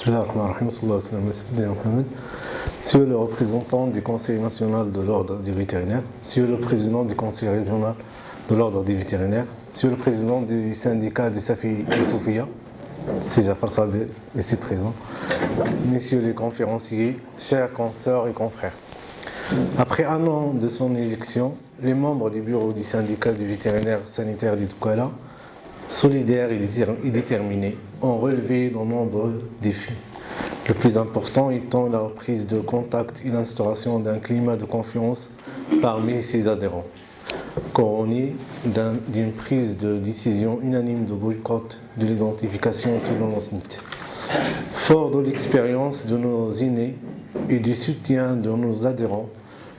Bismillahirrahmanirrahim, sallallahu alayhi wa sallam, Mohamed. Monsieur le représentant du Conseil national de l'Ordre des vétérinaires, Monsieur le président du Conseil régional de l'Ordre des vétérinaires, Monsieur le président du syndicat du Safi et Soufia, c'est Jafar Sabé ici présent, Messieurs les conférenciers, chers consoeurs et confrères. Après un an de son élection, les membres du bureau du syndicat des vétérinaires sanitaires du Douala, solidaires et déterminés, ont relevé de nombreux défis. Le plus important étant la reprise de contact et l'instauration d'un climat de confiance parmi ses adhérents, couronné d'une prise de décision unanime de boycott de l'identification selon l'ancienneté. Fort de l'expérience de nos aînés et du soutien de nos adhérents,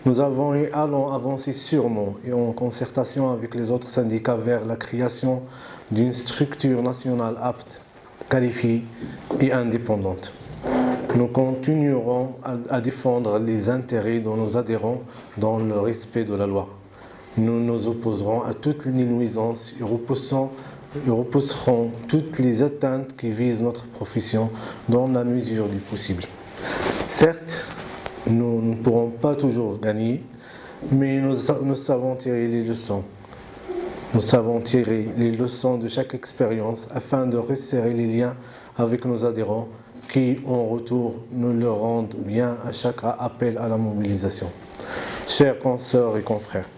nous avons et allons avancer sûrement et en concertation avec les autres syndicats vers la création d'une structure nationale apte, qualifiée et indépendante. Nous continuerons à défendre les intérêts de nos adhérents dans le respect de la loi. Nous nous opposerons à toutes les nuisances et repousserons toutes les atteintes qui visent notre profession dans la mesure du possible. Certes, nous ne pourrons pas toujours gagner, mais nous savons tirer les leçons. Nous savons tirer les leçons de chaque expérience afin de resserrer les liens avec nos adhérents qui, en retour, nous le rendent bien à chaque appel à la mobilisation. Chers consoeurs et confrères,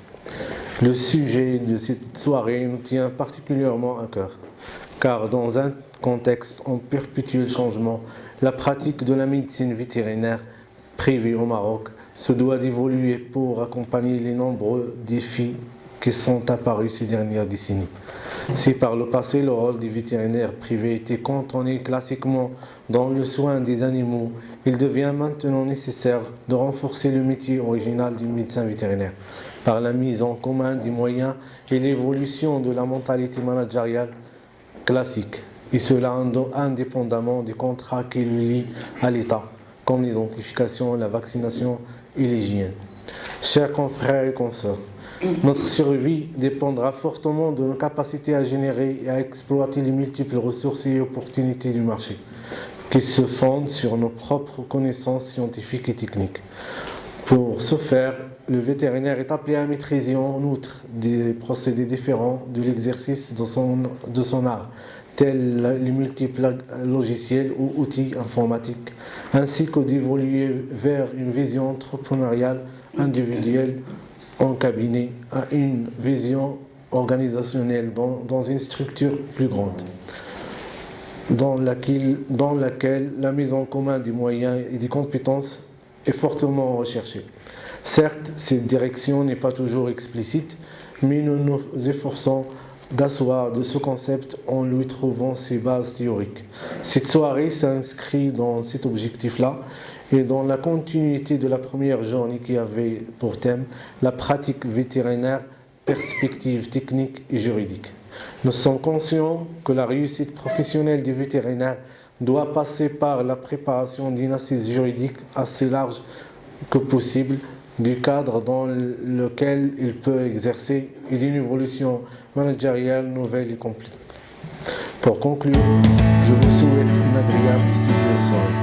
le sujet de cette soirée nous tient particulièrement à cœur, car dans un contexte en perpétuel changement, la pratique de la médecine vétérinaire privée au Maroc se doit d'évoluer pour accompagner les nombreux défis qui sont apparus ces dernières décennies. Si par le passé le rôle des vétérinaires privés était cantonné classiquement dans le soin des animaux, il devient maintenant nécessaire de renforcer le métier original du médecin vétérinaire par la mise en commun des moyens et l'évolution de la mentalité managériale classique, et cela indépendamment des contrats qui le lient à l'État, comme l'identification, la vaccination et l'hygiène. Chers confrères et consoeurs, notre survie dépendra fortement de nos capacités à générer et à exploiter les multiples ressources et opportunités du marché, qui se fondent sur nos propres connaissances scientifiques et techniques. Pour ce faire, le vétérinaire est appelé à maîtriser en outre des procédés différents de l'exercice de son art, tels les multiples logiciels ou outils informatiques, ainsi que d'évoluer vers une vision entrepreneuriale individuelle en cabinet à une vision organisationnelle dans une structure plus grande, dans laquelle la mise en commun des moyens et des compétences est fortement recherchée. Certes, cette direction n'est pas toujours explicite, mais nous nous efforçons d'asseoir de ce concept en lui trouvant ses bases théoriques. Cette soirée s'inscrit dans cet objectif-là et dans la continuité de la première journée qui avait pour thème la pratique vétérinaire, perspectives techniques et juridiques. Nous sommes conscients que la réussite professionnelle du vétérinaire doit passer par la préparation d'une assise juridique assez large que possible du cadre dans lequel il peut exercer et d'une évolution managériale nouvelle et complète. Pour conclure, je vous souhaite une agréable studieuse soirée.